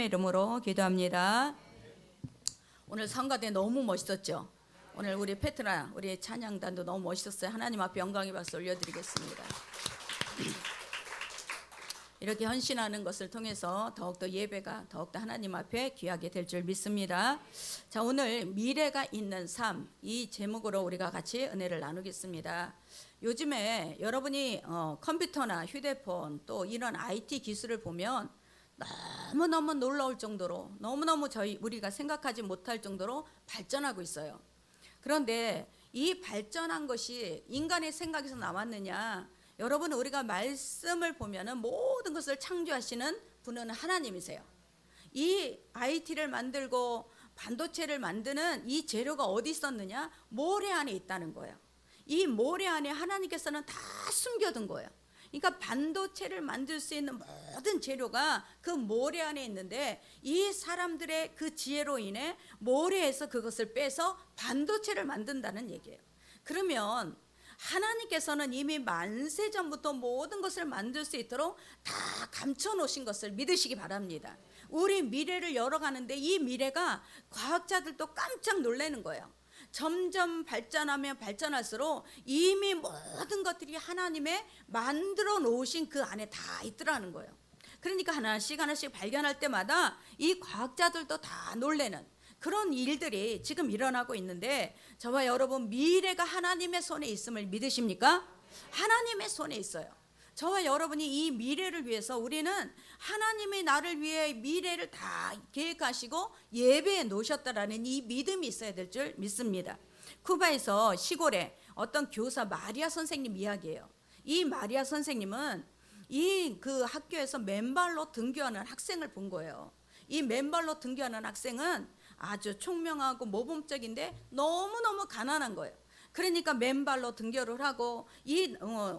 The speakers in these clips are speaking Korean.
이름으로 기도합니다. 오늘 성가대 너무 멋있었죠. 오늘 우리 페트라 우리 찬양단도 너무 멋있었어요. 하나님 앞에 영광의 박수 올려드리겠습니다. 이렇게 헌신하는 것을 통해서 더욱더 예배가 더욱더 하나님 앞에 귀하게 될 줄 믿습니다. 자, 오늘 미래가 있는 삶, 이 제목으로 우리가 같이 은혜를 나누겠습니다. 요즘에 여러분이 컴퓨터나 휴대폰 또 이런 IT 기술을 보면 너무너무 놀라울 정도로 너무너무 우리가 생각하지 못할 정도로 발전하고 있어요. 그런데 이 발전한 것이 인간의 생각에서 나왔느냐? 여러분, 우리가 말씀을 보면은 모든 것을 창조하시는 분은 하나님이세요. 이 IT를 만들고 반도체를 만드는 이 재료가 어디 있었느냐? 모래 안에 있다는 거예요. 이 모래 안에 하나님께서는 다 숨겨둔 거예요. 그러니까 반도체를 만들 수 있는 모든 재료가 그 모래 안에 있는데, 이 사람들의 그 지혜로 인해 모래에서 그것을 빼서 반도체를 만든다는 얘기예요. 그러면 하나님께서는 이미 만세 전부터 모든 것을 만들 수 있도록 다 감춰 놓으신 것을 믿으시기 바랍니다. 우리 미래를 열어가는데 이 미래가 과학자들도 깜짝 놀라는 거예요. 점점 발전하면 발전할수록 이미 모든 것들이 하나님의 만들어 놓으신 그 안에 다 있더라는 거예요. 그러니까 하나씩 하나씩 발견할 때마다 이 과학자들도 다 놀라는 그런 일들이 지금 일어나고 있는데, 저와 여러분 미래가 하나님의 손에 있음을 믿으십니까? 하나님의 손에 있어요. 저와 여러분이 이 미래를 위해서 우리는 하나님이 나를 위해 미래를 다 계획하시고 예배해 놓으셨다라는 이 믿음이 있어야 될 줄 믿습니다. 쿠바에서 시골에 어떤 교사 마리아 선생님 이야기예요. 이 마리아 선생님은 이 그 학교에서 맨발로 등교하는 학생을 본 거예요. 이 맨발로 등교하는 학생은 아주 총명하고 모범적인데 너무너무 가난한 거예요. 그러니까 맨발로 등교를 하고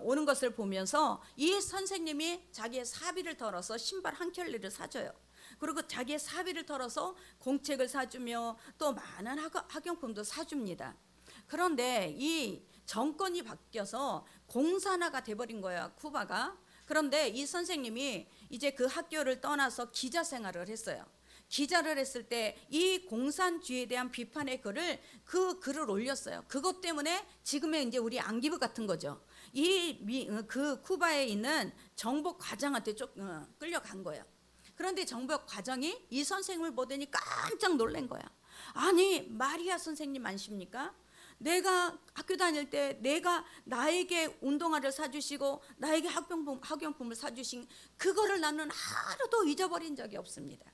오는 것을 보면서 이 선생님이 자기의 사비를 털어서 신발 한 켤레를 사줘요. 그리고 자기의 사비를 털어서 공책을 사주며 또 많은 학용품도 사줍니다. 그런데 이 정권이 바뀌어서 공산화가 돼버린 거야, 쿠바가. 그런데 이 선생님이 이제 그 학교를 떠나서 기자 생활을 했어요. 기자를 했을 때 이 공산주의에 대한 비판의 그 글을 올렸어요. 그것 때문에 지금의 이제 우리 안기부 같은 거죠. 그 쿠바에 있는 정복 과장한테 끌려간 거예요. 그런데 정복 과장이 이 선생님을 보더니 깜짝 놀란 거야. 아니, 마리아 선생님 아십니까? 내가 학교 다닐 때 나에게 운동화를 사주시고 나에게 학용품을 사주신 그거를 나는 하루도 잊어버린 적이 없습니다.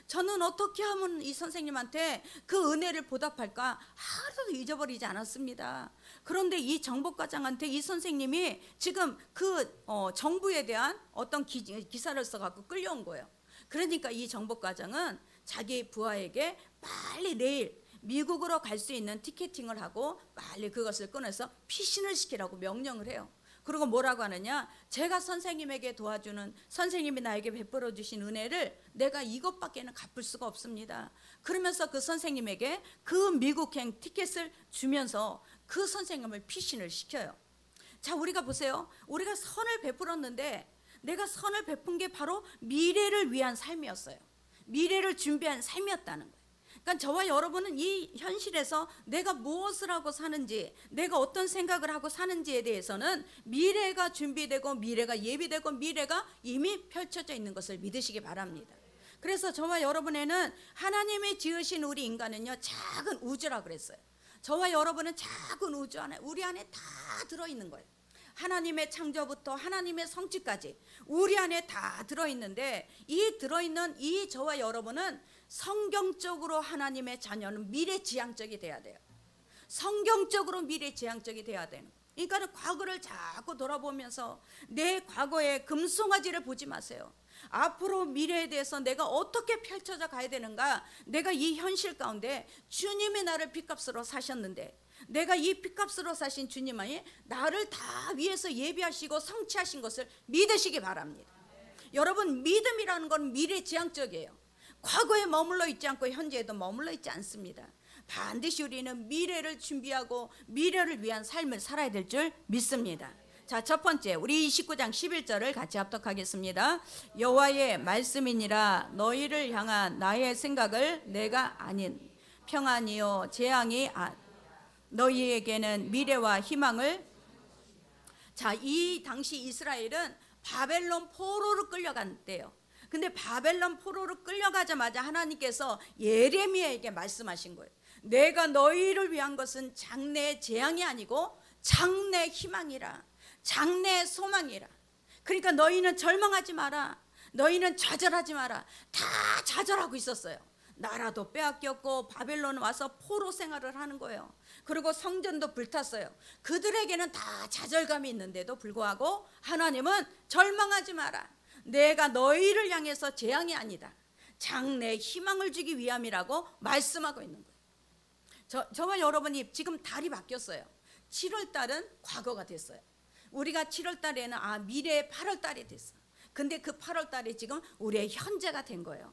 저는 어떻게 하면 이 선생님한테 그 은혜를 보답할까 하루도 잊어버리지 않았습니다. 그런데 이 정복과장한테 이 선생님이 지금 정부에 대한 어떤 기사를 써갖고 끌려온 거예요. 그러니까 이 정복과장은 자기 부하에게 빨리 내일 미국으로 갈 수 있는 티켓팅을 하고 빨리 그것을 꺼내서 피신을 시키라고 명령을 해요. 그리고 뭐라고 하느냐? 제가 선생님에게 도와주는, 선생님이 나에게 베풀어 주신 은혜를 내가 이것밖에는 갚을 수가 없습니다. 그러면서 그 선생님에게 그 미국행 티켓을 주면서 그 선생님을 피신을 시켜요. 자, 우리가 보세요. 우리가 선을 베풀었는데 내가 선을 베푼 게 바로 미래를 위한 삶이었어요. 미래를 준비한 삶이었다는 거예요. 그러니까 저와 여러분은 이 현실에서 내가 무엇을 하고 사는지, 내가 어떤 생각을 하고 사는지에 대해서는 미래가 준비되고 미래가 예비되고 미래가 이미 펼쳐져 있는 것을 믿으시기 바랍니다. 그래서 저와 여러분에는 하나님이 지으신 우리 인간은요, 작은 우주라고 그랬어요. 저와 여러분은 작은 우주 안에, 우리 안에 다 들어있는 거예요. 하나님의 창조부터 하나님의 성취까지 우리 안에 다 들어있는데, 이 들어있는 이 저와 여러분은 성경적으로 하나님의 자녀는 미래지향적이 돼야 돼요. 성경적으로 미래지향적이 돼야 되는. 그러니까 과거를 자꾸 돌아보면서 내 과거의 금송아지를 보지 마세요. 앞으로 미래에 대해서 내가 어떻게 펼쳐져 가야 되는가. 내가 이 현실 가운데 주님이 나를 핏값으로 사셨는데, 내가 이 핏값으로 사신 주님이 나를 다 위해서 예비하시고 성취하신 것을 믿으시기 바랍니다. 여러분, 믿음이라는 건 미래지향적이에요. 과거에 머물러 있지 않고 현재에도 머물러 있지 않습니다. 반드시 우리는 미래를 준비하고 미래를 위한 삶을 살아야 될 줄 믿습니다. 자, 첫 번째 우리 19장 11절을 같이 합독하겠습니다. 여호와의 말씀이니라 너희를 향한 나의 생각을 내가 아닌 평안이요 재앙이 너희에게는 미래와 희망을. 자, 이 당시 이스라엘은 바벨론 포로로 끌려간 때요. 근데 바벨론 포로로 끌려가자마자 하나님께서 예레미야에게 말씀하신 거예요. 내가 너희를 위한 것은 장래의 재앙이 아니고 장래의 희망이라, 장래의 소망이라. 그러니까 너희는 절망하지 마라, 너희는 좌절하지 마라. 다 좌절하고 있었어요. 나라도 빼앗겼고 바벨론 와서 포로 생활을 하는 거예요. 그리고 성전도 불탔어요. 그들에게는 다 좌절감이 있는데도 불구하고 하나님은 절망하지 마라, 내가 너희를 향해서 재앙이 아니다, 장래의 희망을 주기 위함이라고 말씀하고 있는 거예요. 저와 여러분이 지금 달이 바뀌었어요. 7월 달은 과거가 됐어요. 우리가 7월 달에는 미래의 8월 달이 됐어. 근데 그 8월 달이 지금 우리의 현재가 된 거예요.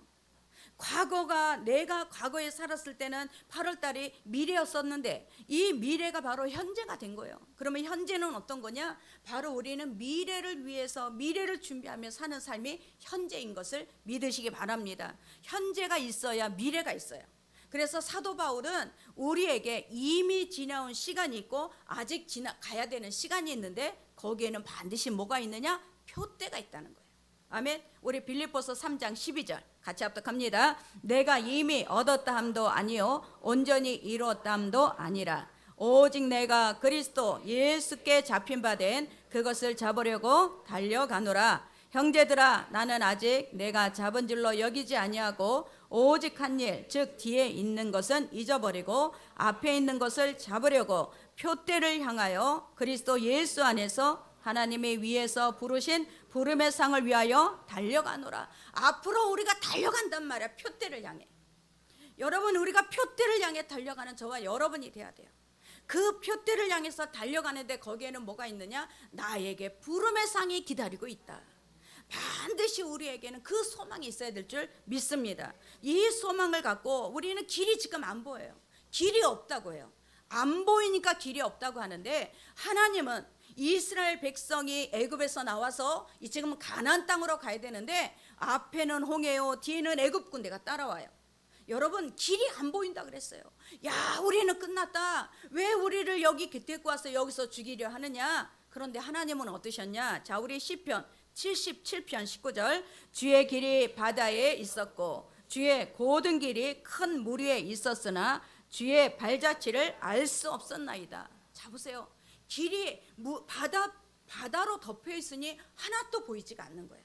과거가, 내가 과거에 살았을 때는 8월 달이 미래였었는데 이 미래가 바로 현재가 된 거예요. 그러면 현재는 어떤 거냐? 바로 우리는 미래를 위해서 미래를 준비하며 사는 삶이 현재인 것을 믿으시기 바랍니다. 현재가 있어야 미래가 있어요. 그래서 사도 바울은 우리에게 이미 지나온 시간이 있고 아직 가야 되는 시간이 있는데 거기에는 반드시 뭐가 있느냐? 표대가 있다는 거예요. 아멘. 우리 빌립보서 3장 12절 같이 합독합니다. 내가 이미 얻었다 함도 아니요 온전히 이루었다 함도 아니라 오직 내가 그리스도 예수께 잡힌 바 된 그것을 잡으려고 달려가노라. 형제들아, 나는 아직 내가 잡은 줄로 여기지 아니하고 오직 한 일, 즉 뒤에 있는 것은 잊어버리고 앞에 있는 것을 잡으려고 표대를 향하여 그리스도 예수 안에서 하나님이 위에서 부르신 부름의 상을 위하여 달려가노라. 앞으로 우리가 달려간단 말이야. 표대를 향해. 여러분, 우리가 표대를 향해 달려가는 저와 여러분이 돼야 돼요. 그 표대를 향해서 달려가는데 거기에는 뭐가 있느냐? 나에게 부름의 상이 기다리고 있다. 반드시 우리에게는 그 소망이 있어야 될 줄 믿습니다. 이 소망을 갖고 우리는 길이 지금 안 보여요. 길이 없다고 해요. 안 보이니까 길이 없다고 하는데 하나님은 이스라엘 백성이 애굽에서 나와서 지금 가나안 땅으로 가야 되는데 앞에는 홍해요, 뒤에는 애굽 군대가 따라와요. 여러분, 길이 안 보인다 그랬어요. 야, 우리는 끝났다. 왜 우리를 여기 데리고 와서 여기서 죽이려 하느냐? 그런데 하나님은 어떠셨냐? 자, 우리 시편 77편 19절. 주의 길이 바다에 있었고 주의 고든 길이 큰 물 위에 있었으나 주의 발자취를 알 수 없었나이다. 자, 보세요. 길이 바다로 덮여 있으니 하나도 보이지가 않는 거예요.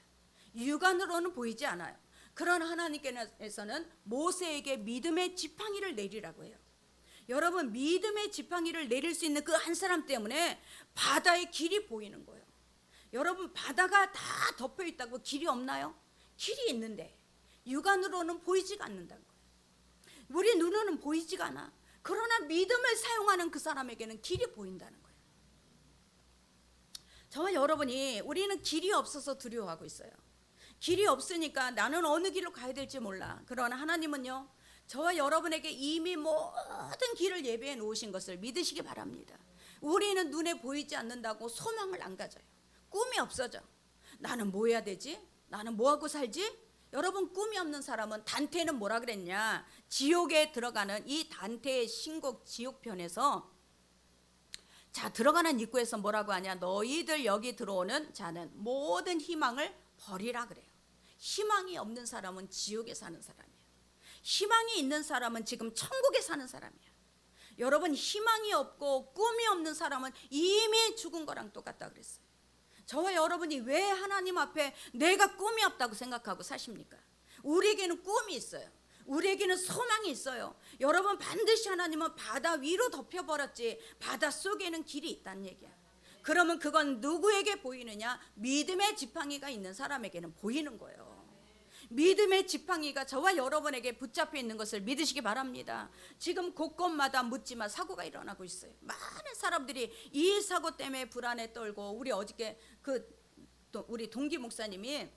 육안으로는 보이지 않아요. 그러나 하나님께서는 모세에게 믿음의 지팡이를 내리라고 해요. 여러분, 믿음의 지팡이를 내릴 수 있는 그 한 사람 때문에 바다의 길이 보이는 거예요. 여러분, 바다가 다 덮여 있다고 길이 없나요? 길이 있는데 육안으로는 보이지가 않는다는 거예요. 우리 눈으로는 보이지가 않아. 그러나 믿음을 사용하는 그 사람에게는 길이 보인다는 거예요. 저와 여러분이, 우리는 길이 없어서 두려워하고 있어요. 길이 없으니까 나는 어느 길로 가야 될지 몰라. 그러나 하나님은요, 저와 여러분에게 이미 모든 길을 예비해 놓으신 것을 믿으시기 바랍니다. 우리는 눈에 보이지 않는다고 소망을 안 가져요. 꿈이 없어져. 나는 뭐 해야 되지? 나는 뭐 하고 살지? 여러분, 꿈이 없는 사람은, 단테는 뭐라 그랬냐? 지옥에 들어가는 이 단테의 신곡 지옥편에서, 자, 들어가는 입구에서 뭐라고 하냐? 너희들 여기 들어오는 자는 모든 희망을 버리라 그래요. 희망이 없는 사람은 지옥에 사는 사람이에요. 희망이 있는 사람은 지금 천국에 사는 사람이에요. 여러분, 희망이 없고 꿈이 없는 사람은 이미 죽은 거랑 똑같다 그랬어요. 저와 여러분이 왜 하나님 앞에 내가 꿈이 없다고 생각하고 사십니까? 우리에게는 꿈이 있어요. 우리에게는 소망이 있어요. 여러분, 반드시 하나님은 바다 위로 덮여버렸지 바다 속에는 길이 있다는 얘기야. 그러면 그건 누구에게 보이느냐? 믿음의 지팡이가 있는 사람에게는 보이는 거예요. 믿음의 지팡이가 저와 여러분에게 붙잡혀 있는 것을 믿으시기 바랍니다. 지금 곳곳마다 묻지마 사고가 일어나고 있어요. 많은 사람들이 이 사고 때문에 불안에 떨고, 우리 어저께 우리 동기 목사님이,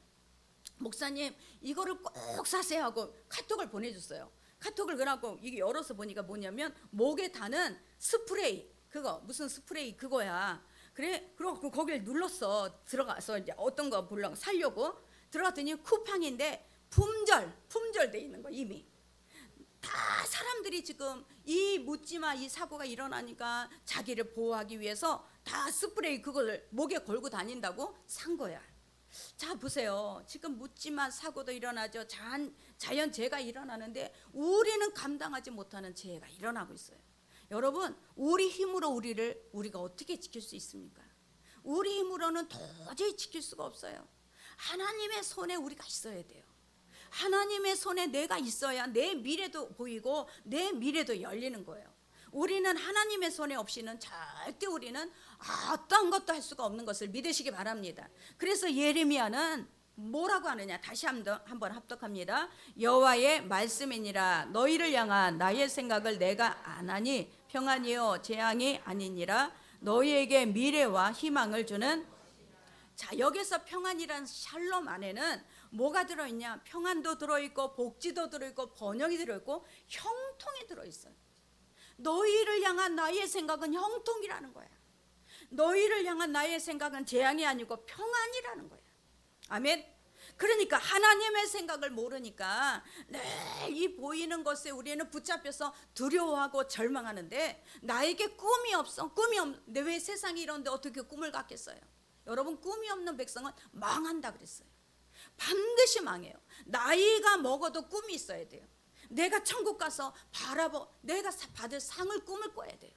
목사님 이거를 꼭 사세요 하고 카톡을 보내줬어요. 카톡을 그러고 이게 열어서 보니까 뭐냐면 목에 다는 스프레이, 그거 무슨 스프레이 그거야. 그래, 그리고 거기를 눌렀어. 들어가서 이제 어떤 거 물론 살려고 들어갔더니 쿠팡인데 품절돼 있는 거 이미. 다 사람들이 지금 이 묻지마 이 사고가 일어나니까 자기를 보호하기 위해서 다 스프레이 그걸 목에 걸고 다닌다고 산 거야. 자 보세요. 지금 묻지마 사고도 일어나죠. 자연재해가 일어나는데 우리는 감당하지 못하는 재해가 일어나고 있어요. 여러분, 우리 힘으로 우리가 어떻게 지킬 수 있습니까? 우리 힘으로는 도저히 지킬 수가 없어요. 하나님의 손에 우리가 있어야 돼요. 하나님의 손에 내가 있어야 내 미래도 보이고 내 미래도 열리는 거예요. 우리는 하나님의 손에 없이는 절대 우리는 어떤 것도 할 수가 없는 것을 믿으시기 바랍니다. 그래서 예레미야는 뭐라고 하느냐, 다시 한번 합독합니다. 여호와의 말씀이니라. 너희를 향한 나의 생각을 내가 아나니 평안이요 재앙이 아니니라. 너희에게 미래와 희망을 주는. 자, 여기서 평안이란 샬롬 안에는 뭐가 들어있냐? 평안도 들어있고 복지도 들어있고 번영이 들어있고 형통이 들어있어요. 너희를 향한 나의 생각은 형통이라는 거야. 너희를 향한 나의 생각은 재앙이 아니고 평안이라는 거야. 아멘. 그러니까 하나님의 생각을 모르니까 이 보이는 것에 우리는 붙잡혀서 두려워하고 절망하는데 나에게 꿈이 없어. 꿈이 없는데 왜 세상이 이런데 어떻게 꿈을 갖겠어요? 여러분, 꿈이 없는 백성은 망한다 그랬어요. 반드시 망해요. 나이가 먹어도 꿈이 있어야 돼요. 내가 천국 가서 내가 받을 상을 꿈을 꿔야 돼요.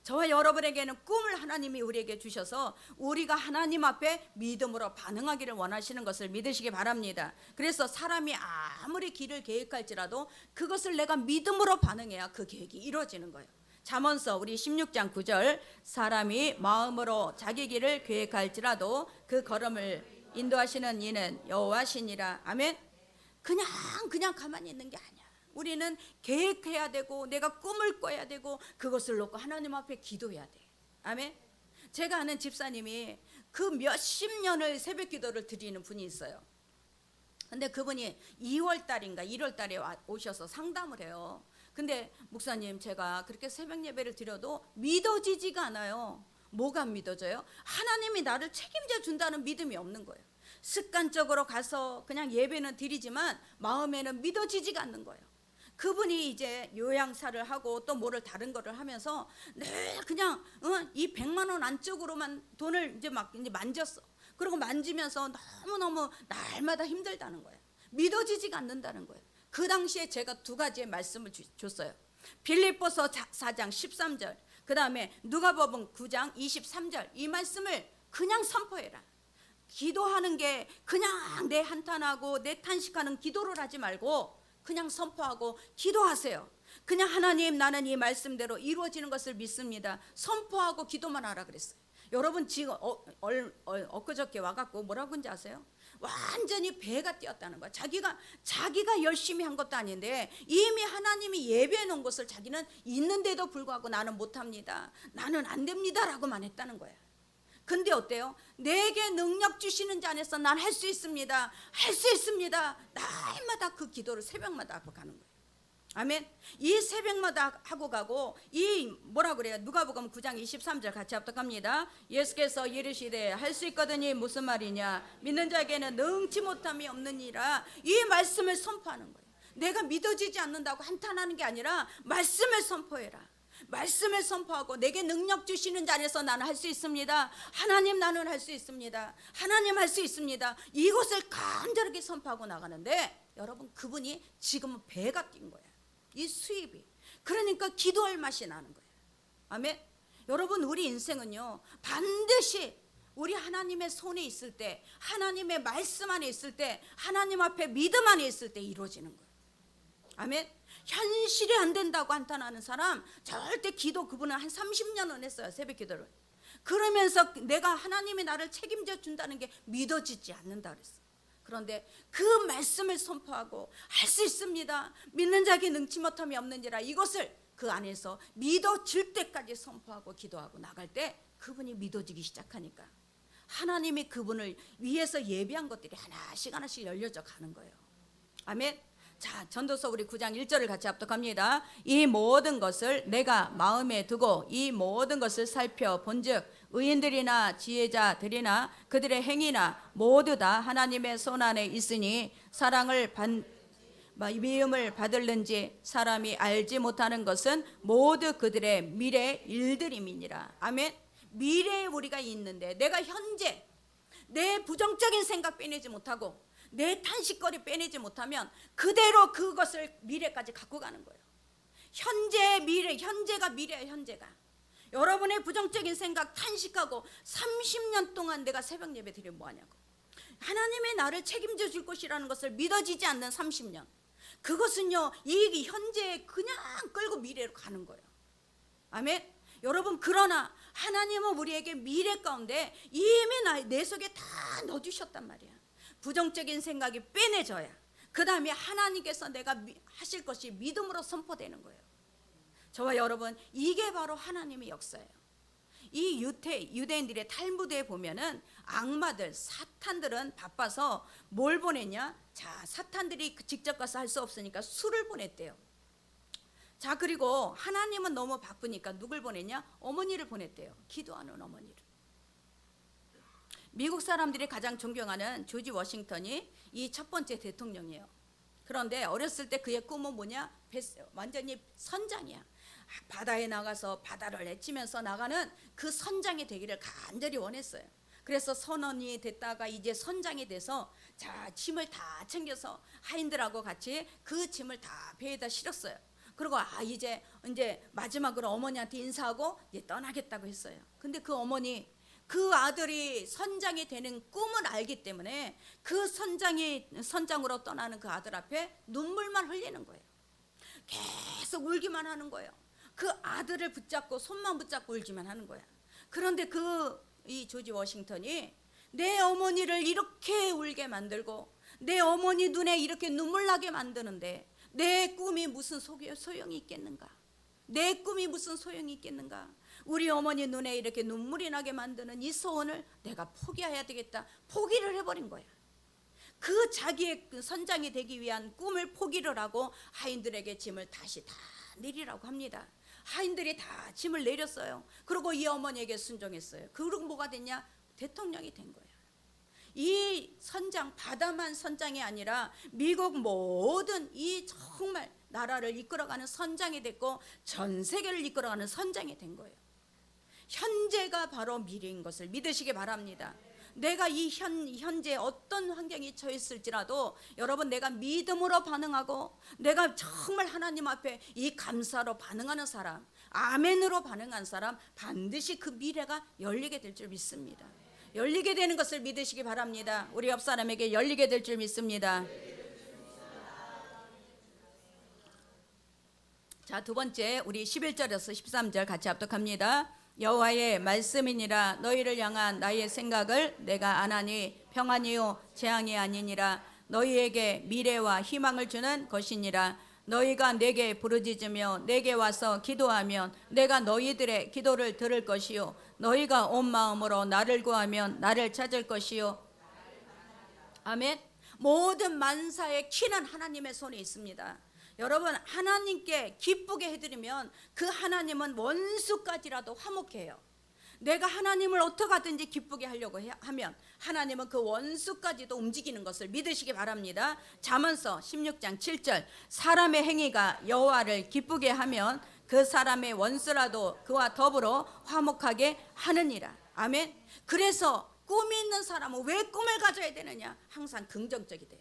저와 여러분에게는 꿈을 하나님이 우리에게 주셔서 우리가 하나님 앞에 믿음으로 반응하기를 원하시는 것을 믿으시기 바랍니다. 그래서 사람이 아무리 길을 계획할지라도 그것을 내가 믿음으로 반응해야 그 계획이 이루어지는 거예요. 잠언서 우리 16장 9절, 사람이 마음으로 자기 길을 계획할지라도 그 걸음을 인도하시는 이는 여호와시니라. 아멘. 그냥 가만히 있는 게 아니야. 우리는 계획해야 되고 내가 꿈을 꿔야 되고 그것을 놓고 하나님 앞에 기도해야 돼. 아멘. 제가 아는 집사님이 그 몇십 년을 새벽 기도를 드리는 분이 있어요. 근데 그분이 2월 달인가 1월 달에 오셔서 상담을 해요. 근데 목사님, 제가 그렇게 새벽 예배를 드려도 믿어지지가 않아요. 뭐가 믿어져요? 하나님이 나를 책임져 준다는 믿음이 없는 거예요. 습관적으로 가서 그냥 예배는 드리지만 마음에는 믿어지지가 않는 거예요. 그분이 이제 요양사를 하고 또 뭐를 다른 거를 하면서 그냥 이 100만 원 안쪽으로만 돈을 이제 만졌어. 그리고 만지면서 너무너무 날마다 힘들다는 거예요. 믿어지지가 않는다는 거예요. 그 당시에 제가 두 가지의 말씀을 줬어요. 빌립보서 4장 13절, 그 다음에 누가복음 9장 23절, 이 말씀을 그냥 선포해라. 기도하는 게 그냥 내 한탄하고 내 탄식하는 기도를 하지 말고 그냥 선포하고 기도하세요. 그냥 하나님, 나는 이 말씀대로 이루어지는 것을 믿습니다. 선포하고 기도만 하라 그랬어요. 여러분, 지금 엊그저께 와갖고 뭐라고 한지 아세요? 완전히 배가 뛰었다는 거야. 자기가 열심히 한 것도 아닌데 이미 하나님이 예배해 놓은 것을 자기는 있는데도 불구하고 나는 못합니다, 나는 안 됩니다 라고만 했다는 거야. 근데 어때요? 내게 능력 주시는 자 안에서 난 할 수 있습니다, 할 수 있습니다. 날마다 그 기도를 새벽마다 하고 가는 거예요. 아멘. 이 새벽마다 하고 가고 이 뭐라 그래요? 누가복음 9장 23절 같이 합독합니다. 예수께서 이르시되 할 수 있거든이 무슨 말이냐? 믿는 자에게는 능치 못함이 없느니라. 이 말씀을 선포하는 거예요. 내가 믿어지지 않는다고 한탄하는 게 아니라 말씀을 선포해라. 말씀을 선포하고 내게 능력 주시는 자 안에서 나는 할 수 있습니다. 하나님, 나는 할 수 있습니다. 하나님, 할 수 있습니다. 이것을 간절하게 선포하고 나가는데 여러분, 그분이 지금은 배가 뛴 거야. 이 수입이. 그러니까 기도할 맛이 나는 거예요. 아멘. 여러분, 우리 인생은요 반드시 우리 하나님의 손에 있을 때, 하나님의 말씀 안에 있을 때, 하나님 앞에 믿음 안에 있을 때 이루어지는 거예요. 아멘. 현실이 안 된다고 한탄하는 사람 절대 기도, 그분은 한 30년은 했어요, 새벽 기도를. 그러면서 내가 하나님이 나를 책임져 준다는 게 믿어지지 않는다 그랬어. 그런데 그 말씀을 선포하고 할 수 있습니다, 믿는 자에게 능치 못함이 없는지라, 이것을 그 안에서 믿어질 때까지 선포하고 기도하고 나갈 때 그분이 믿어지기 시작하니까 하나님이 그분을 위해서 예비한 것들이 하나씩 열려져 가는 거예요. 아멘. 자, 전도서 우리 9장 1절을 같이 합독합니다. 이 모든 것을 내가 마음에 두고 이 모든 것을 살펴본즉 의인들이나 지혜자들이나 그들의 행위나 모두 다 하나님의 손안에 있으니 사랑을 미움을 받을는지 사람이 알지 못하는 것은 모두 그들의 미래 일들임이니라. 아멘. 미래에 우리가 있는데 내가 현재 내 부정적인 생각 빼내지 못하고 내 탄식거리 빼내지 못하면 그대로 그것을 미래까지 갖고 가는 거예요. 현재 미래, 현재가 미래야. 현재가 여러분의 부정적인 생각 탄식하고 30년 동안 내가 새벽 예배 드리면 뭐하냐고, 하나님의 나를 책임져 줄 것이라는 것을 믿어지지 않는 30년, 그것은요 이 현재에 그냥 끌고 미래로 가는 거예요. 아멘. 여러분, 그러나 하나님은 우리에게 미래 가운데 이미 내 속에 다 넣어주셨단 말이야. 부정적인 생각이 빼내져야 그 다음에 하나님께서 내가 하실 것이 믿음으로 선포되는 거예요. 저와 여러분, 이게 바로 하나님의 역사예요. 이 유대인들의 탈무드에 보면은 악마들, 사탄들은 바빠서 뭘 보냈냐? 자, 사탄들이 직접 가서 할 수 없으니까 술을 보냈대요. 자, 그리고 하나님은 너무 바쁘니까 누굴 보냈냐? 어머니를 보냈대요. 기도하는 어머니를. 미국 사람들이 가장 존경하는 조지 워싱턴이 이 첫 번째 대통령이에요. 그런데 어렸을 때 그의 꿈은 뭐냐? 완전히 선장이야. 바다에 나가서 바다를 헤치면서 나가는 그 선장이 되기를 간절히 원했어요. 그래서 선원이 됐다가 이제 선장이 돼서 자, 짐을 다 챙겨서 하인들하고 같이 그 짐을 다 배에다 실었어요. 그리고 이제 마지막으로 어머니한테 인사하고 이제 떠나겠다고 했어요. 근데 그 어머니, 그 아들이 선장이 되는 꿈을 알기 때문에 그 선장으로 떠나는 그 아들 앞에 눈물만 흘리는 거예요. 계속 울기만 하는 거예요. 그 아들을 붙잡고 손만 붙잡고 울기만 하는 거야. 그런데 이 조지 워싱턴이 내 어머니를 이렇게 울게 만들고 내 어머니 눈에 이렇게 눈물 나게 만드는데 내 꿈이 무슨 소용이 있겠는가? 내 꿈이 무슨 소용이 있겠는가? 우리 어머니 눈에 이렇게 눈물이 나게 만드는 이 소원을 내가 포기해야 되겠다. 포기를 해버린 거야. 그 자기의 선장이 되기 위한 꿈을 포기를 하고 하인들에게 짐을 다시 다 내리라고 합니다. 하인들이 다 짐을 내렸어요. 그리고 이 어머니에게 순종했어요. 그리고 뭐가 됐냐? 대통령이 된 거예요. 이 선장, 바다만 선장이 아니라 미국 모든 이 정말 나라를 이끌어가는 선장이 됐고 전 세계를 이끌어가는 선장이 된 거예요. 현재가 바로 미래인 것을 믿으시기 바랍니다. 내가 이 현재 어떤 환경이 처했을지라도 여러분, 내가 믿음으로 반응하고 내가 정말 하나님 앞에 이 감사로 반응하는 사람, 아멘으로 반응한 사람, 반드시 그 미래가 열리게 될 줄 믿습니다. 열리게 되는 것을 믿으시기 바랍니다. 우리 옆 사람에게 열리게 될 줄 믿습니다. 자, 두 번째, 우리 11절에서 13절 같이 합독합니다. 여호와의 말씀이니라. 너희를 향한 나의 생각을 내가 아나니 평안이요 재앙이 아니니라. 너희에게 미래와 희망을 주는 것이니라. 너희가 내게 부르짖으며 내게 와서 기도하면 내가 너희들의 기도를 들을 것이요 너희가 온 마음으로 나를 구하면 나를 찾을 것이요. 아멘. 모든 만사의 키는 하나님의 손에 있습니다. 여러분, 하나님께 기쁘게 해드리면 그 하나님은 원수까지라도 화목해요. 내가 하나님을 어떻게 하든지 기쁘게 하려고 하면 하나님은 그 원수까지도 움직이는 것을 믿으시기 바랍니다. 잠언서 16장 7절, 사람의 행위가 여호와를 기쁘게 하면 그 사람의 원수라도 그와 더불어 화목하게 하느니라. 아멘. 그래서 꿈이 있는 사람은 왜 꿈을 가져야 되느냐? 항상 긍정적이 돼요.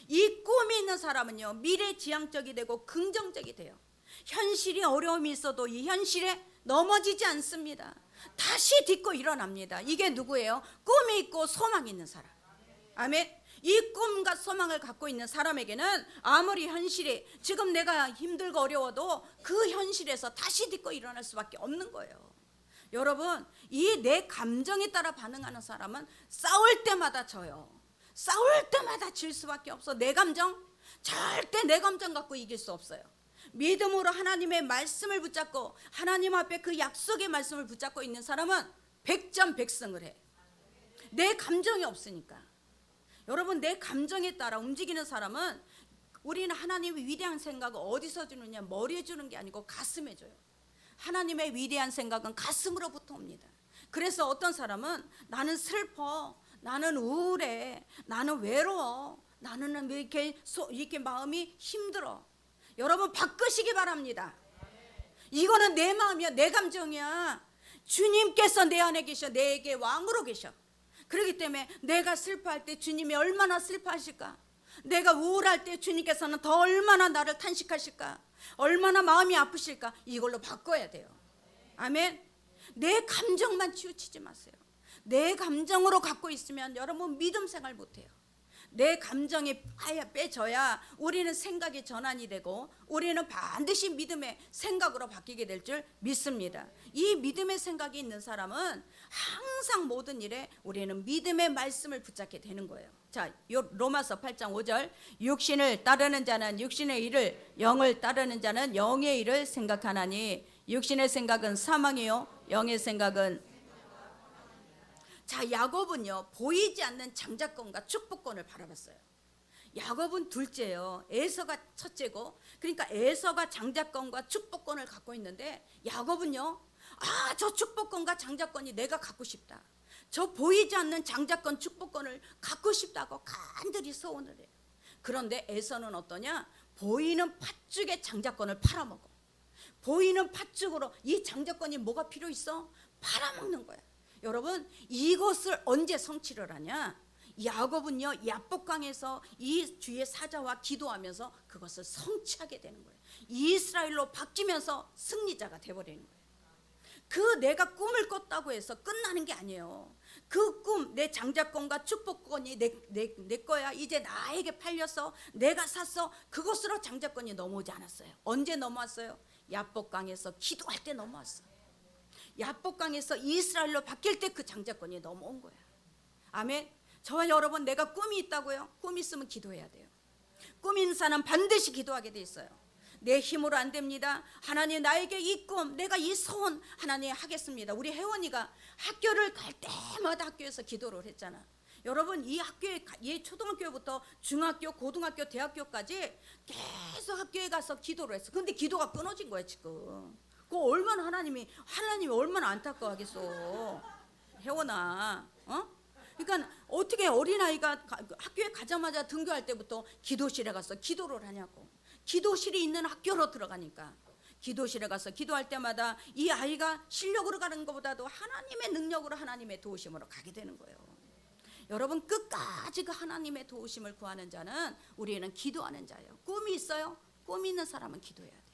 이 꿈이 있는 사람은요, 미래지향적이 되고 긍정적이 돼요. 현실이 어려움이 있어도 이 현실에 넘어지지 않습니다. 다시 딛고 일어납니다. 이게 누구예요? 꿈이 있고 소망이 있는 사람. 아멘. 이 꿈과 소망을 갖고 있는 사람에게는 아무리 현실이 지금 내가 힘들고 어려워도 그 현실에서 다시 딛고 일어날 수밖에 없는 거예요. 여러분, 이 내 감정에 따라 반응하는 사람은 싸울 때마다 져요. 싸울 때마다 질 수밖에 없어. 내 감정? 절대 내 감정 갖고 이길 수 없어요. 믿음으로 하나님의 말씀을 붙잡고 하나님 앞에 그 약속의 말씀을 붙잡고 있는 사람은 백전백승을 해. 내 감정이 없으니까. 여러분, 내 감정에 따라 움직이는 사람은 우리는 하나님의 위대한 생각을 어디서 주느냐? 머리에 주는 게 아니고 가슴에 줘요. 하나님의 위대한 생각은 가슴으로부터 옵니다. 그래서 어떤 사람은 나는 슬퍼, 나는 우울해, 나는 외로워, 나는 왜 이렇게 마음이 힘들어. 여러분 바꾸시기 바랍니다. 이거는 내 마음이야, 내 감정이야. 주님께서 내 안에 계셔, 내게 왕으로 계셔. 그렇기 때문에 내가 슬퍼할 때 주님이 얼마나 슬퍼하실까? 내가 우울할 때 주님께서는 더 얼마나 나를 탄식하실까? 얼마나 마음이 아프실까? 이걸로 바꿔야 돼요. 아멘. 내 감정만 치우치지 마세요. 내 감정으로 갖고 있으면 여러분 믿음 생활 못해요. 내 감정이 빼져야 우리는 생각이 전환이 되고 우리는 반드시 믿음의 생각으로 바뀌게 될 줄 믿습니다. 이 믿음의 생각이 있는 사람은 항상 모든 일에 우리는 믿음의 말씀을 붙잡게 되는 거예요. 자, 로마서 8장 5절, 육신을 따르는 자는 육신의 일을, 영을 따르는 자는 영의 일을 생각하나니 육신의 생각은 사망이요 영의 생각은. 자, 야곱은요 보이지 않는 장자권과 축복권을 바라봤어요. 야곱은 둘째요, 에서가 첫째고, 그러니까 에서가 장자권과 축복권을 갖고 있는데 야곱은요, 저 축복권과 장자권이 내가 갖고 싶다, 저 보이지 않는 장자권 축복권을 갖고 싶다고 간절히 소원을 해요. 그런데 에서는 어떠냐? 보이는 팥죽의 장자권을 팔아먹어. 보이는 팥죽으로 이 장자권이 뭐가 필요 있어? 팔아먹는 거야. 여러분 이것을 언제 성취를 하냐? 야곱은요 야복강에서 이 주의 사자와 기도하면서 그것을 성취하게 되는 거예요. 이스라엘로 바뀌면서 승리자가 되어버리는 거예요. 그 내가 꿈을 꿨다고 해서 끝나는 게 아니에요. 그 꿈, 내 장자권과 축복권이 내 거야, 이제 나에게 팔려서 내가 샀어, 그것으로 장자권이 넘어오지 않았어요. 언제 넘어왔어요? 야복강에서 기도할 때 넘어왔어요. 야복강에서 이스라엘로 바뀔 때 그 장자권이 넘어온 거야. 아멘. 저와 여러분, 내가 꿈이 있다고요? 꿈 있으면 기도해야 돼요. 꿈 있는 사람 반드시 기도하게 돼 있어요. 내 힘으로 안 됩니다. 하나님 나에게 이 꿈, 내가 이 소원 하나님 하겠습니다. 우리 혜원이가 학교를 갈 때마다 학교에서 기도를 했잖아. 여러분 이 학교에, 이 초등학교부터 중학교, 고등학교, 대학교까지 계속 학교에 가서 기도를 했어. 근데 기도가 끊어진 거야 지금. 그 얼마나 하나님이 얼마나 안타까워하겠어, 혜원아. 그러니까 어떻게 어린아이가 학교에 가자마자 등교할 때부터 기도실에 가서 기도를 하냐고. 기도실이 있는 학교로 들어가니까 기도실에 가서 기도할 때마다 이 아이가 실력으로 가는 것보다도 하나님의 능력으로, 하나님의 도우심으로 가게 되는 거예요. 여러분 끝까지 그 하나님의 도우심을 구하는 자는 우리는 기도하는 자예요. 꿈이 있어요? 꿈이 있는 사람은 기도해야 돼요.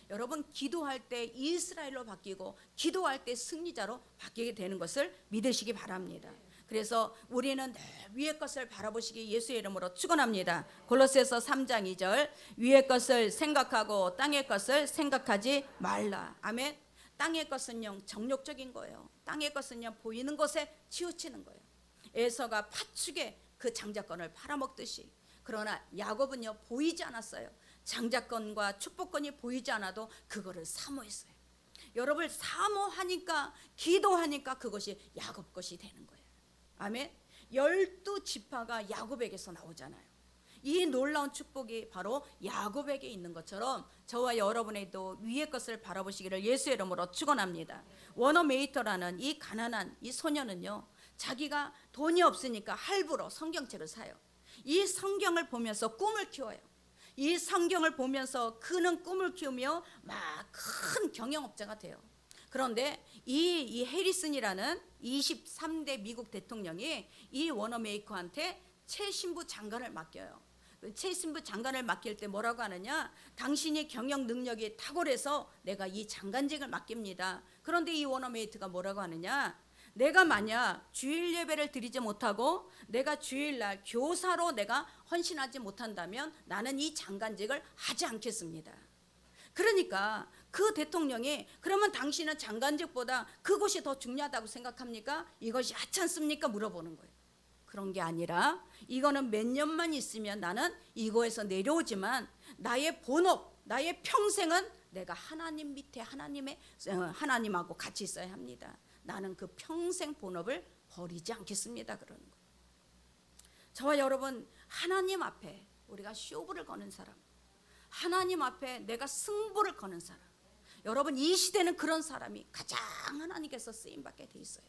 여러분 기도할 때 이스라엘로 바뀌고 기도할 때 승리자로 바뀌게 되는 것을 믿으시기 바랍니다. 그래서 우리는 위의 것을 바라보시기 예수의 이름으로 축원합니다. 골로새서 3장 2절, 위의 것을 생각하고 땅의 것을 생각하지 말라. 아멘. 땅의 것은요 정욕적인 거예요. 땅의 것은요 보이는 것에 치우치는 거예요. 에서가 팥죽에 그 장자권을 팔아먹듯이. 그러나 야곱은요 보이지 않았어요. 장자권과 축복권이 보이지 않아도 그거를 사모했어요. 여러분 사모하니까, 기도하니까 그것이 야곱 것이 되는 거예요. 아멘. 12지파가 야곱에게서 나오잖아요. 이 놀라운 축복이 바로 야곱에게 있는 것처럼 저와 여러분에도 위의 것을 바라보시기를 예수의 이름으로 축원합니다. 워너메이터라는 이 가난한 이 소녀는요 자기가 돈이 없으니까 할부로 성경책을 사요. 이 성경을 보면서 꿈을 키워요. 이 성경을 보면서 그는 꿈을 키우며 막 큰 경영업자가 돼요. 그런데 이 해리슨이라는 23대 미국 대통령이 이 워너메이커한테 최신부 장관을 맡겨요. 최신부 장관을 맡길 때 뭐라고 하느냐? 당신이 경영 능력이 탁월해서 내가 이 장관직을 맡깁니다. 그런데 이 워너메이트가 뭐라고 하느냐? 내가 만약 주일 예배를 드리지 못하고 내가 주일날 교사로 내가 헌신하지 못한다면 나는 이 장관직을 하지 않겠습니다. 그러니까 그 대통령이 그러면 당신은 장관직보다 그것이 더 중요하다고 생각합니까? 이것이 하찮습니까? 물어보는 거예요. 그런 게 아니라 이거는 몇 년만 있으면 나는 이거에서 내려오지만 나의 본업, 나의 평생은 내가 하나님 밑에 하나님하고 같이 있어야 합니다. 나는 그 평생 본업을 버리지 않겠습니다. 그러는 거예요. 저와 여러분 하나님 앞에 우리가 쇼부를 거는 사람, 하나님 앞에 내가 승부를 거는 사람. 여러분, 이 시대는 그런 사람이 가장 하나님께서 쓰임받게 돼 있어요.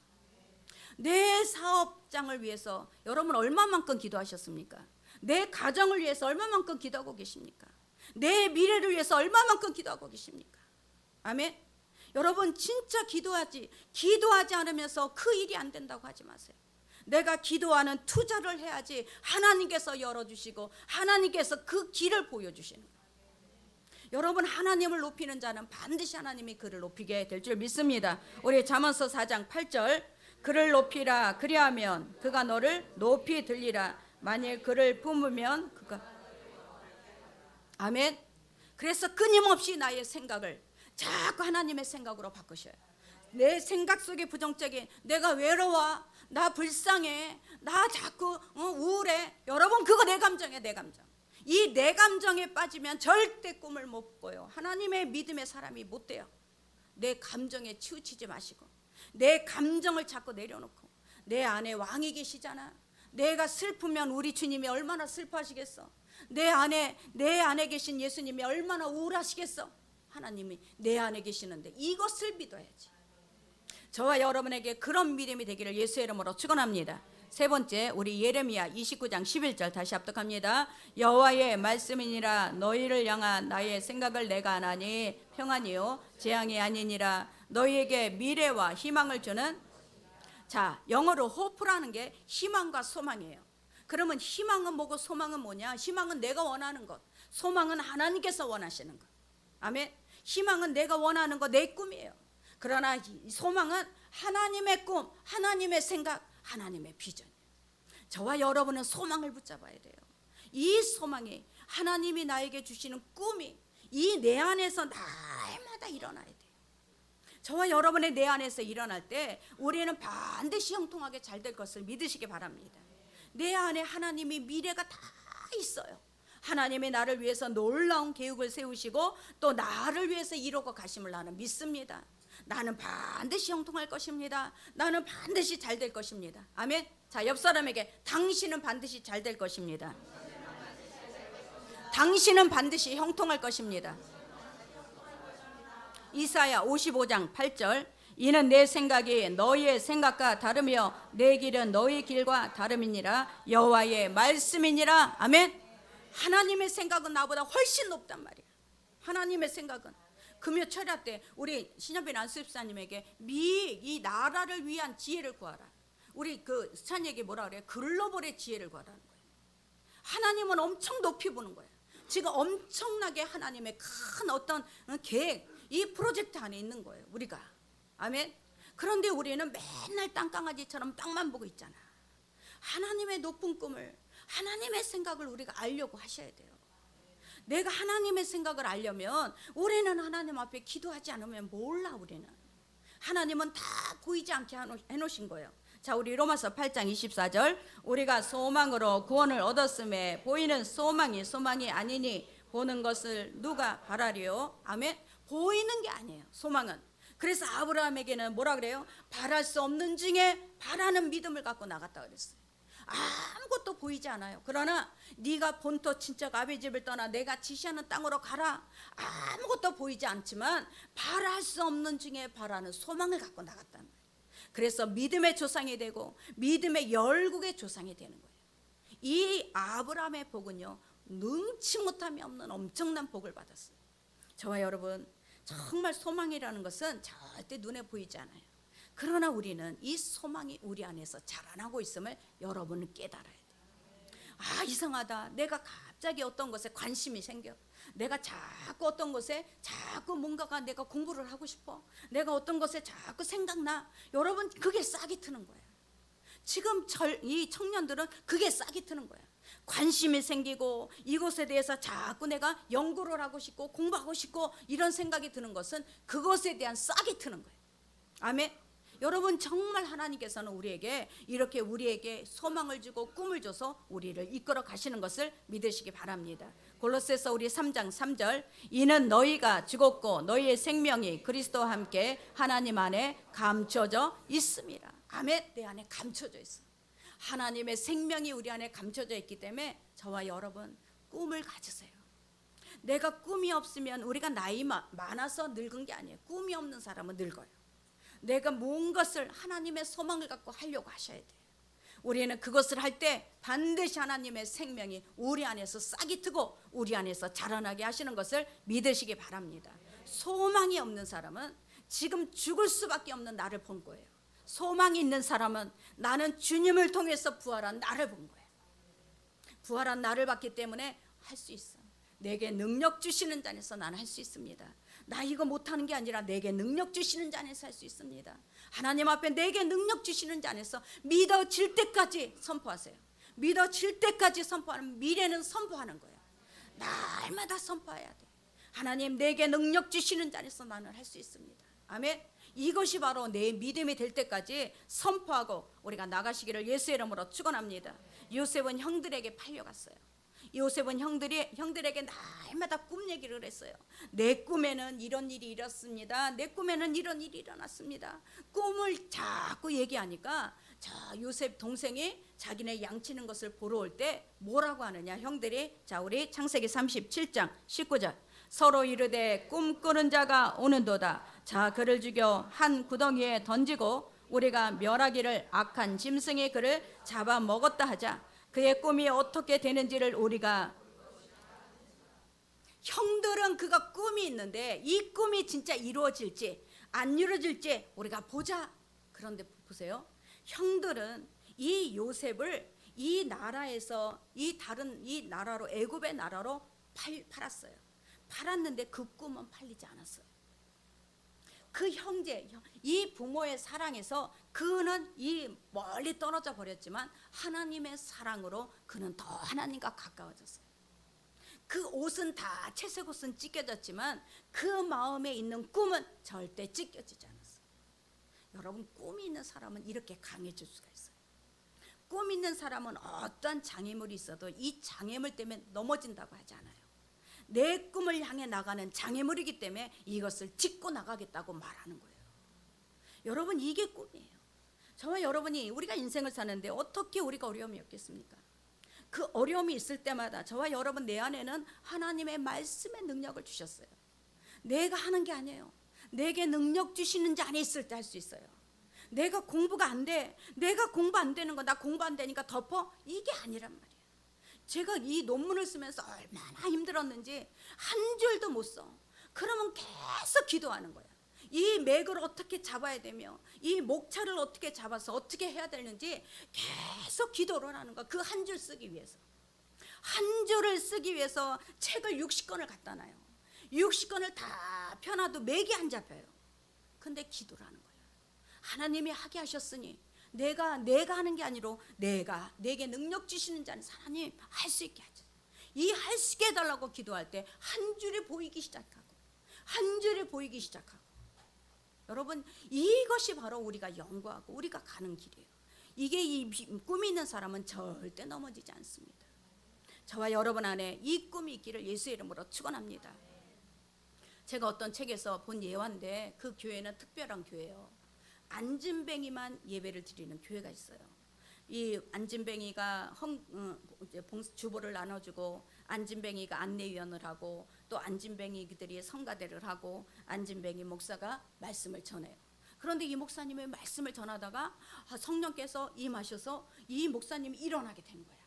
내 사업장을 위해서 여러분 얼마만큼 기도하셨습니까? 내 가정을 위해서 얼마만큼 기도하고 계십니까? 내 미래를 위해서 얼마만큼 기도하고 계십니까? 아멘. 여러분, 진짜 기도하지 않으면서 그 일이 안 된다고 하지 마세요. 내가 기도하는 투자를 해야지 하나님께서 열어주시고 하나님께서 그 길을 보여주시는 거예요. 여러분, 하나님을 높이는 자는 반드시 하나님이 그를 높이게 될 줄 믿습니다. 우리 잠언서 4장 8절, 그를 높이라, 그리하면 그가 너를 높이 들리라. 만일 그를 품으면 그가. 아멘. 그래서 끊임없이 나의 생각을 자꾸 하나님의 생각으로 바꾸셔요. 내 생각 속에 부정적인, 내가 외로워, 나 불쌍해, 나 자꾸 우울해. 여러분, 그거 내 감정이에요. 내 감정. 이 내 감정에 빠지면 절대 꿈을 못 꿔요. 하나님의 믿음의 사람이 못 돼요. 내 감정에 치우치지 마시고, 내 감정을 자꾸 내려놓고, 내 안에 왕이 계시잖아. 내가 슬프면 우리 주님이 얼마나 슬퍼하시겠어. 내 안에 계신 예수님이 얼마나 우울하시겠어. 하나님이 내 안에 계시는데 이것을 믿어야지. 저와 여러분에게 그런 믿음이 되기를 예수의 이름으로 축원합니다. 세 번째, 우리 예레미야 29장 11절 다시 합독합니다. 여호와의 말씀이니라. 너희를 향한 나의 생각을 내가 아나니 평안이요 재앙이 아니니라. 너희에게 미래와 희망을 주는. 자, 영어로 hope라는 게 희망과 소망이에요. 그러면 희망은 뭐고 소망은 뭐냐? 희망은 내가 원하는 것, 소망은 하나님께서 원하시는 것. 아멘. 희망은 내가 원하는 것, 내 꿈이에요. 그러나 소망은 하나님의 꿈, 하나님의 생각, 하나님의 비전이에요. 저와 여러분은 소망을 붙잡아야 돼요. 이 소망이, 하나님이 나에게 주시는 꿈이 이 내 안에서 날마다 일어나야 돼요. 저와 여러분의 내 안에서 일어날 때 우리는 반드시 형통하게 잘 될 것을 믿으시기 바랍니다. 내 안에 하나님이 미래가 다 있어요. 하나님이 나를 위해서 놀라운 계획을 세우시고 또 나를 위해서 이루고 가심을 나는 믿습니다. 나는 반드시 형통할 것입니다. 나는 반드시 잘 될 것입니다. 아멘. 자, 옆 사람에게 당신은 반드시 잘 될 것입니다. 당신은 반드시 형통할 것입니다. 이사야 55장 8절, 이는 내 생각이 너희의 생각과 다르며 내 길은 너희 길과 다름이니라. 여호와의 말씀이니라. 아멘. 하나님의 생각은 나보다 훨씬 높단 말이야. 하나님의 생각은. 금요 철야 때 우리 신현빈 안수집사님에게 이 나라를 위한 지혜를 구하라. 우리 그 수찬이에게 뭐라 그래요? 글로벌의 지혜를 구하라는 거예요. 하나님은 엄청 높이 보는 거예요. 지금 엄청나게 하나님의 큰 어떤 계획, 이 프로젝트 안에 있는 거예요, 우리가. 아멘. 그런데 우리는 맨날 땅강아지처럼 땅만 보고 있잖아. 하나님의 높은 꿈을, 하나님의 생각을 우리가 알려고 하셔야 돼요. 내가 하나님의 생각을 알려면 우리는 하나님 앞에 기도하지 않으면 몰라. 우리는 하나님은 다 보이지 않게 해놓으신 거예요. 자, 우리 로마서 8장 24절, 우리가 소망으로 구원을 얻었음에 보이는 소망이 아니니 보는 것을 누가 바라리요. 아멘. 보이는 게 아니에요, 소망은. 그래서 아브라함에게는 뭐라 그래요? 바랄 수 없는 중에 바라는 믿음을 갖고 나갔다 그랬어요. 아무것도 보이지 않아요. 그러나 네가 본토 친척 아비 집을 떠나 내가 지시하는 땅으로 가라. 아무것도 보이지 않지만 바랄 수 없는 중에 바라는 소망을 갖고 나갔다는 거예요. 그래서 믿음의 조상이 되고 믿음의 열국의 조상이 되는 거예요. 이 아브라함의 복은요, 능치 못함이 없는 엄청난 복을 받았어요. 저와 여러분, 정말 소망이라는 것은 절대 눈에 보이지 않아요. 그러나 우리는 이 소망이 우리 안에서 자라나고 있음을 여러분은 깨달아야 돼요. 이상하다. 내가 갑자기 어떤 것에 관심이 생겨. 내가 자꾸 어떤 것에 자꾸 뭔가가 내가 공부를 하고 싶어. 내가 어떤 것에 자꾸 생각나. 여러분, 그게 싹이 트는 거예요. 지금 이 청년들은 그게 싹이 트는 거예요. 관심이 생기고 이것에 대해서 자꾸 내가 연구를 하고 싶고 공부하고 싶고 이런 생각이 드는 것은 그것에 대한 싹이 트는 거예요. 아멘. 여러분, 정말 하나님께서는 우리에게 소망을 주고 꿈을 줘서 우리를 이끌어 가시는 것을 믿으시기 바랍니다. 골로새서 우리 3장 3절, 이는 너희가 죽었고 너희의 생명이 그리스도와 함께 하나님 안에 감춰져 있습니다. 아멘. 내 안에 감춰져 있어. 하나님의 생명이 우리 안에 감춰져 있기 때문에 저와 여러분 꿈을 가지세요. 내가 꿈이 없으면 우리가 나이 많아서 늙은 게 아니에요. 꿈이 없는 사람은 늙어요. 내가 뭔 것을 하나님의 소망을 갖고 하려고 하셔야 돼요. 우리는 그것을 할 때 반드시 하나님의 생명이 우리 안에서 싹이 트고 우리 안에서 자라나게 하시는 것을 믿으시기 바랍니다. 소망이 없는 사람은 지금 죽을 수밖에 없는 나를 본 거예요. 소망이 있는 사람은 나는 주님을 통해서 부활한 나를 본 거예요. 부활한 나를 봤기 때문에 할 수 있어. 내게 능력 주시는 자 안에서 나는 할 수 있습니다. 나 이거 못하는 게 아니라 내게 능력 주시는 자 안에서 할 수 있습니다. 하나님 앞에 내게 능력 주시는 자 안에서 믿어질 때까지 선포하세요. 믿어질 때까지 선포하는, 미래는 선포하는 거예요. 날마다 선포해야 돼. 하나님 내게 능력 주시는 자 안에서 나는 할 수 있습니다. 아멘. 이것이 바로 내 믿음이 될 때까지 선포하고 우리가 나가시기를 예수의 이름으로 축원합니다. 요셉은 형들에게 팔려갔어요. 요셉은 형들에게 날마다 꿈 얘기를 했어요. 내 꿈에는 이런 일이 일었습니다. 내 꿈에는 이런 일이 일어났습니다. 꿈을 자꾸 얘기하니까 자, 요셉 동생이 자기네 양치는 것을 보러 올 때 뭐라고 하느냐, 형들이. 자, 우리 창세기 37장 19절. 서로 이르되 꿈꾸는 자가 오는도다. 자, 그를 죽여 한 구덩이에 던지고 우리가 멸하기를 악한 짐승이 그를 잡아먹었다 하자. 그의 꿈이 어떻게 되는지를 우리가. 형들은 그가 꿈이 있는데 이 꿈이 진짜 이루어질지 안 이루어질지 우리가 보자. 그런데 보세요. 형들은 이 요셉을 이 나라에서 이 나라로, 애굽의 나라로 팔았어요. 팔았는데 그 꿈은 팔리지 않았어요. 그 형제, 이 부모의 사랑에서 그는 이 멀리 떨어져 버렸지만 하나님의 사랑으로 그는 더 하나님과 가까워졌어요. 그 옷은 다, 채색 옷은 찢겨졌지만 그 마음에 있는 꿈은 절대 찢겨지지 않았어요. 여러분, 꿈이 있는 사람은 이렇게 강해질 수가 있어요. 꿈 있는 사람은 어떤 장애물이 있어도 이 장애물 때문에 넘어진다고 하지 않아요. 내 꿈을 향해 나가는 장애물이기 때문에 이것을 딛고 나가겠다고 말하는 거예요. 여러분, 이게 꿈이에요. 저와 여러분이 우리가 인생을 사는데 어떻게 우리가 어려움이 없겠습니까? 그 어려움이 있을 때마다 저와 여러분 내 안에는 하나님의 말씀의 능력을 주셨어요. 내가 하는 게 아니에요. 내게 능력 주시는 자 안에 있을 때 할 수 있어요. 내가 공부가 안 돼. 내가 공부 안 되는 거, 나 공부 안 되니까 덮어. 이게 아니란 말이에요. 제가 이 논문을 쓰면서 얼마나 힘들었는지 한 줄도 못 써. 그러면 계속 기도하는 거야. 이 맥을 어떻게 잡아야 되며 이 목차를 어떻게 잡아서 어떻게 해야 되는지 계속 기도를 하는 거야. 그 한 줄 쓰기 위해서. 한 줄을 쓰기 위해서 책을 60권을 갖다 놔요. 60권을 다 펴놔도 맥이 안 잡혀요. 근데 기도를 하는 거야. 하나님이 하게 하셨으니 내가 하는 게 아니라 내게 능력 주시는 자는 하나님 할 수 있게 하죠. 이 할 수 있게 해달라고 기도할 때 한 줄이 보이기 시작하고 한 줄이 보이기 시작하고. 여러분, 이것이 바로 우리가 연구하고 우리가 가는 길이에요. 이게 이 꿈이 있는 사람은 절대 넘어지지 않습니다. 저와 여러분 안에 이 꿈이 있기를 예수의 이름으로 축원합니다. 제가 어떤 책에서 본 예화인데 그 교회는 특별한 교회예요. 안진뱅이만 예배를 드리는 교회가 있어요. 이 안진뱅이가 주보를 나눠주고 안진뱅이가 안내위원을 하고 또 안진뱅이들이 성가대를 하고 안진뱅이 목사가 말씀을 전해요. 그런데 이 목사님의 말씀을 전하다가 성령께서 임하셔서 이 목사님이 일어나게 된 거야.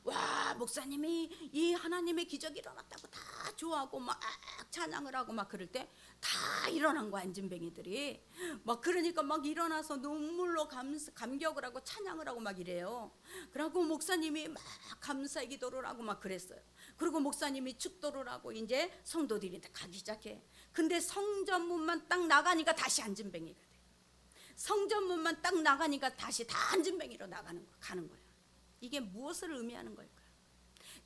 와, 목사님이 이 하나님의 기적이 일어났다고 다 좋아하고 막 찬양을 하고 막 그럴 때 다 일어난 거야, 안진뱅이들이. 막 그러니까 막 일어나서 눈물로 감격을 하고 찬양을 하고 막 이래요. 그러고 목사님이 막 감사의 기도를 하고 막 그랬어요. 그리고 목사님이 축도를 하고 이제 성도들이 가기 시작해. 근데 성전문만 딱 나가니까 다시 안진뱅이가 돼. 성전문만 딱 나가니까 다시 다 안진뱅이로 가는 거야. 이게 무엇을 의미하는 걸까요?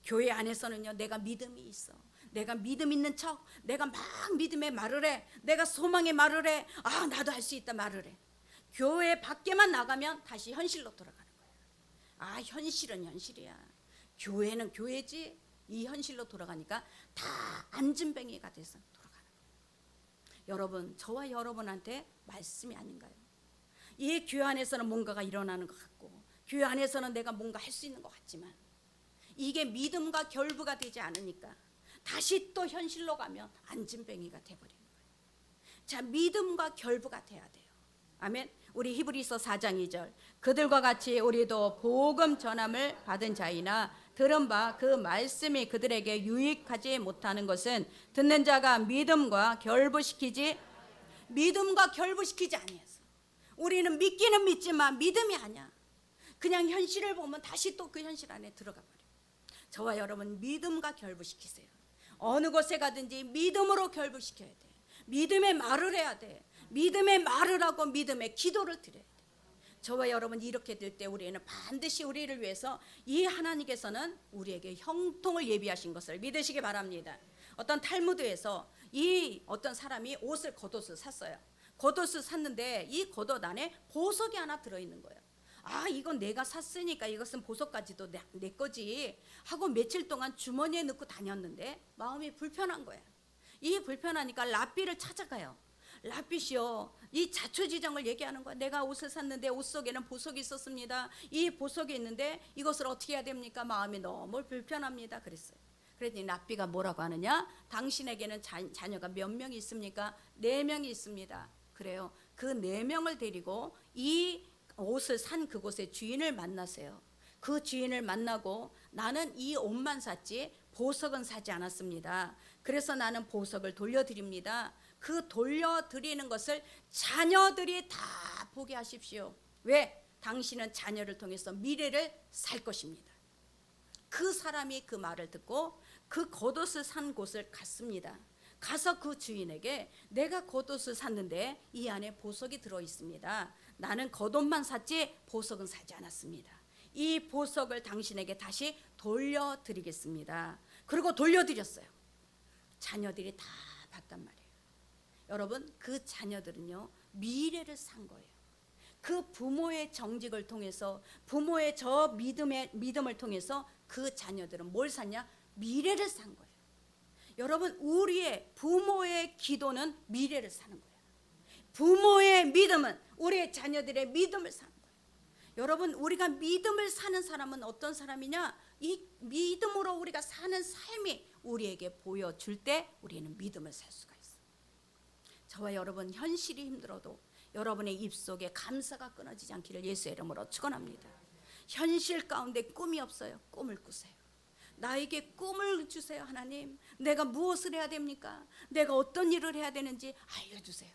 교회 안에서는요, 내가 믿음이 있어. 내가 믿음 있는 척, 내가 막 믿음의 말을 해. 내가 소망의 말을 해. 아, 나도 할 수 있다 말을 해. 교회 밖에만 나가면 다시 현실로 돌아가는 거야. 아, 현실은 현실이야. 교회는 교회지. 이 현실로 돌아가니까 다 안진뱅이가 돼서 돌아가는 거야. 여러분, 저와 여러분한테 말씀이 아닌가요? 이 교회 안에서는 뭔가가 일어나는 것 같고 교회 안에서는 내가 뭔가 할 수 있는 것 같지만 이게 믿음과 결부가 되지 않으니까 다시 또 현실로 가면 안진뱅이가 돼버리는 거예요. 자, 믿음과 결부가 돼야 돼요. 아멘. 우리 히브리서 4장 2절, 그들과 같이 우리도 복음 전함을 받은 자이나 들은 바 그 말씀이 그들에게 유익하지 못하는 것은 듣는 자가 믿음과 결부시키지 아니해서. 우리는 믿기는 믿지만 믿음이 아니야. 그냥 현실을 보면 다시 또 그 현실 안에 들어가 버려요. 저와 여러분, 믿음과 결부시키세요. 어느 곳에 가든지 믿음으로 결부시켜야 돼. 믿음의 말을 해야 돼. 믿음의 말을 하고 믿음의 기도를 드려야 돼. 저와 여러분, 이렇게 될 때 우리는 반드시 우리를 위해서 이 하나님께서는 우리에게 형통을 예비하신 것을 믿으시기 바랍니다. 어떤 탈무드에서 이 어떤 사람이 겉옷을 샀어요. 겉옷을 샀는데 이 겉옷 안에 보석이 하나 들어있는 거예요. 아, 이건 내가 샀으니까 이것은 보석까지도 내 거지 하고 며칠 동안 주머니에 넣고 다녔는데 마음이 불편한 거야. 이 불편하니까 랍비를 찾아가요. 랍비시여, 이 자초지정을 얘기하는 거야. 내가 옷을 샀는데 옷 속에는 보석이 있었습니다. 이 보석이 있는데 이것을 어떻게 해야 됩니까? 마음이 너무 불편합니다. 그랬어요. 그랬더니 랍비가 뭐라고 하느냐? 당신에게는 자녀가 몇 명이 있습니까? 4명이 있습니다. 그래요. 그 4명을 데리고 이 옷을 산 그곳의 주인을 만나세요. 그 주인을 만나고, 나는 이 옷만 샀지 보석은 사지 않았습니다. 그래서 나는 보석을 돌려드립니다. 그 돌려드리는 것을 자녀들이 다 보게 하십시오. 왜? 당신은 자녀를 통해서 미래를 살 것입니다. 그 사람이 그 말을 듣고 그 겉옷을 산 곳을 갔습니다. 가서 그 주인에게, 내가 겉옷을 샀는데 이 안에 보석이 들어있습니다. 나는 겉옷만 샀지 보석은 사지 않았습니다. 이 보석을 당신에게 다시 돌려드리겠습니다. 그리고 돌려드렸어요. 자녀들이 다 봤단 말이에요. 여러분, 그 자녀들은요, 미래를 산 거예요. 그 부모의 정직을 통해서, 부모의 저 믿음을 통해서 그 자녀들은 뭘 샀냐? 미래를 산 거예요. 여러분, 우리의 부모의 기도는 미래를 사는 거예요. 부모의 믿음은 우리의 자녀들의 믿음을 사는 거예요. 여러분, 우리가 믿음을 사는 사람은 어떤 사람이냐? 이 믿음으로 우리가 사는 삶이 우리에게 보여줄 때 우리는 믿음을 살 수가 있어요. 저와 여러분, 현실이 힘들어도 여러분의 입속에 감사가 끊어지지 않기를 예수의 이름으로 축원합니다. 현실 가운데 꿈이 없어요. 꿈을 꾸세요. 나에게 꿈을 주세요. 하나님, 내가 무엇을 해야 됩니까? 내가 어떤 일을 해야 되는지 알려주세요.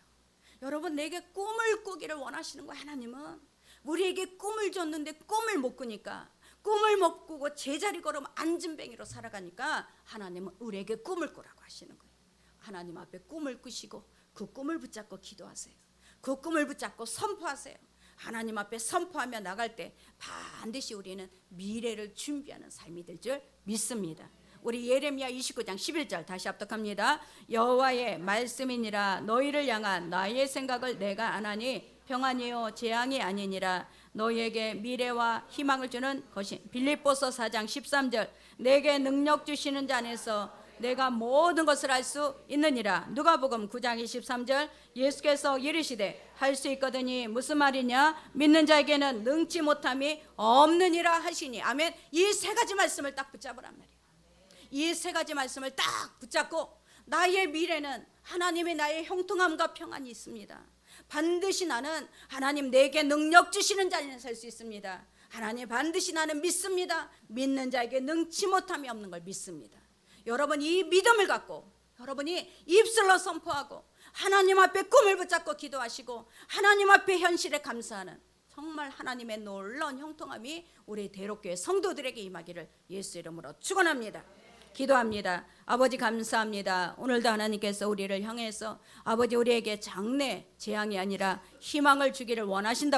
여러분, 내게 꿈을 꾸기를 원하시는 거예요. 하나님은 우리에게 꿈을 줬는데 꿈을 못 꾸니까, 꿈을 못 꾸고 제자리 걸으면 안진뱅이로 살아가니까 하나님은 우리에게 꿈을 꾸라고 하시는 거예요. 하나님 앞에 꿈을 꾸시고 그 꿈을 붙잡고 기도하세요. 그 꿈을 붙잡고 선포하세요. 하나님 앞에 선포하며 나갈 때 반드시 우리는 미래를 준비하는 삶이 될 줄 믿습니다. 우리 예레미야 29장 11절 다시 합독합니다. 여호와의 말씀이니라. 너희를 향한 나의 생각을 내가 아나니 평안이요 재앙이 아니니라. 너희에게 미래와 희망을 주는 것이. 빌립보서 4장 13절 내게 능력 주시는 자 안에서 내가 모든 것을 할 수 있느니라. 누가복음 9장 23절 예수께서 이르시되 할 수 있거든이 무슨 말이냐? 믿는 자에게는 능치 못함이 없느니라 하시니. 아멘. 이 세 가지 말씀을 딱 붙잡으란 말이에요. 이 세 가지 말씀을 딱 붙잡고, 나의 미래는 하나님의 나의 형통함과 평안이 있습니다. 반드시 나는 하나님 내게 능력 주시는 자리에 살 수 있습니다. 하나님 반드시 나는 믿습니다. 믿는 자에게 능치 못함이 없는 걸 믿습니다. 여러분, 이 믿음을 갖고 여러분이 입술로 선포하고 하나님 앞에 꿈을 붙잡고 기도하시고 하나님 앞에 현실에 감사하는, 정말 하나님의 놀라운 형통함이 우리 대록교회 성도들에게 임하기를 예수 이름으로 축원합니다. 기도합니다. 아버지 감사합니다. 오늘도 하나님께서 우리를 향해서 아버지 우리에게 장래 재앙이 아니라 희망을 주기를 원하신다.